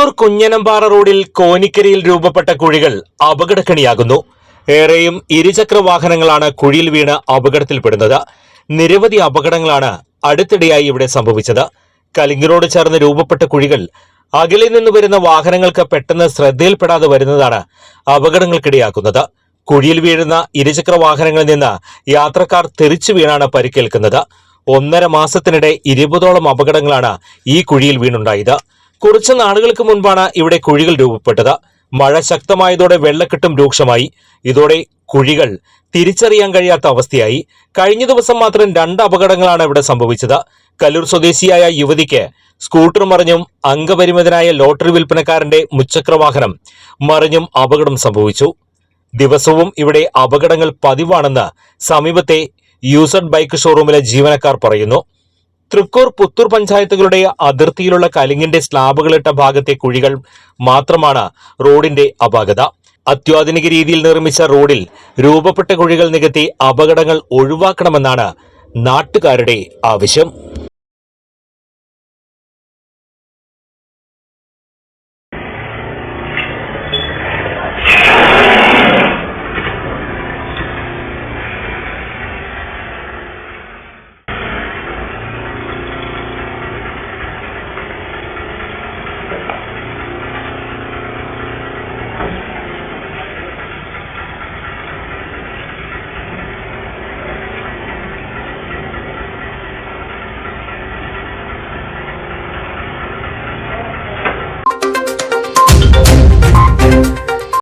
തൃക്കൂർ കുഞ്ഞനമ്പാറ റോഡിൽ കോനിക്കരിയിൽ രൂപപ്പെട്ട കുഴികൾ അപകടക്കണിയാകുന്നു. ഏറെയും ഇരുചക്ര വാഹനങ്ങളാണ് കുഴിയിൽ വീണ് അപകടത്തിൽപ്പെടുന്നത്. നിരവധി അപകടങ്ങളാണ് അടുത്തിടെയായി ഇവിടെ സംഭവിച്ചത്. കലിങ്ങിനോട് ചേർന്ന് രൂപപ്പെട്ട കുഴികൾ അകലെ നിന്ന് വരുന്ന വാഹനങ്ങൾക്ക് പെട്ടെന്ന് ശ്രദ്ധയിൽപ്പെടാതെ വരുന്നതാണ് അപകടങ്ങൾക്കിടയാക്കുന്നത്. കുഴിയിൽ വീഴുന്ന ഇരുചക്ര വാഹനങ്ങളിൽ നിന്ന് യാത്രക്കാർ തെറിച്ചു വീണാണ് പരിക്കേൽക്കുന്നത്. 1.5 മാസത്തിനിടെ 20ഓളം അപകടങ്ങളാണ് ഈ കുഴിയിൽ വീണുണ്ടായത്. കുറച്ചു നാളുകൾക്ക് മുൻപാണ് ഇവിടെ കുഴികൾ രൂപപ്പെട്ടത്. മഴ ശക്തമായതോടെ വെള്ളക്കെട്ടും രൂക്ഷമായി. ഇതോടെ കുഴികൾ തിരിച്ചറിയാൻ കഴിയാത്ത അവസ്ഥയായി. കഴിഞ്ഞ ദിവസം മാത്രം 2 അപകടങ്ങളാണ് ഇവിടെ സംഭവിച്ചത്. കല്ലൂർ സ്വദേശിയായ യുവതിക്ക് സ്കൂട്ടർ മറിഞ്ഞും അംഗപരിമിതനായ ലോട്ടറി വിൽപ്പനക്കാരന്റെ മുച്ചക്ര വാഹനം മറിഞ്ഞും അപകടം സംഭവിച്ചു. ദിവസവും ഇവിടെ അപകടങ്ങൾ പതിവാണെന്ന് സമീപത്തെ യൂസഡ് ബൈക്ക് ഷോറൂമിലെ ജീവനക്കാർ പറയുന്നു. തൃക്കൂർ പുത്തൂർ പഞ്ചായത്തുകളുടെ അതിർത്തിയിലുള്ള കലിങ്ങിന്റെ സ്ലാബുകളിട്ട ഭാഗത്തെ കുഴികൾ മാത്രമാണ് റോഡിന്റെ അപാകത. അത്യാധുനിക രീതിയിൽ നിർമ്മിച്ച റോഡിൽ രൂപപ്പെട്ട കുഴികൾ നികത്തി അപകടങ്ങൾ ഒഴിവാക്കണമെന്നാണ് നാട്ടുകാരുടെ ആവശ്യം.